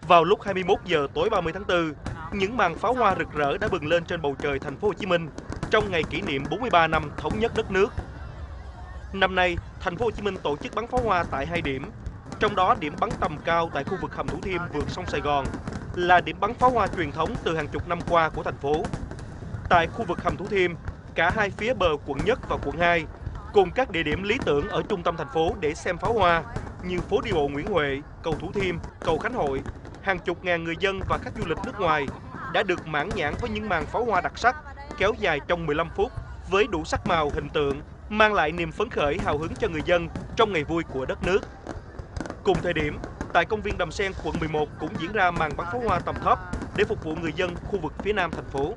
Vào lúc 21 giờ tối 30 tháng 4, những màn pháo hoa rực rỡ đã bừng lên trên bầu trời thành phố Hồ Chí Minh trong ngày kỷ niệm 43 năm thống nhất đất nước. Năm nay, thành phố Hồ Chí Minh tổ chức bắn pháo hoa tại 2 điểm, trong đó điểm bắn tầm cao tại khu vực hầm Thủ Thiêm vượt sông Sài Gòn là điểm bắn pháo hoa truyền thống từ hàng chục năm qua của thành phố. Tại khu vực hầm Thủ Thiêm, cả hai phía bờ quận Nhất và quận 2 cùng các địa điểm lý tưởng ở trung tâm thành phố để xem pháo hoa như phố đi bộ Nguyễn Huệ, cầu Thủ Thiêm, cầu Khánh Hội. Hàng chục ngàn người dân và khách du lịch nước ngoài đã được mãn nhãn với những màn pháo hoa đặc sắc kéo dài trong 15 phút với đủ sắc màu, hình tượng, mang lại niềm phấn khởi hào hứng cho người dân trong ngày vui của đất nước. Cùng thời điểm, tại công viên Đầm Sen, quận 11 cũng diễn ra màn bắn pháo hoa tầm thấp để phục vụ người dân khu vực phía nam thành phố.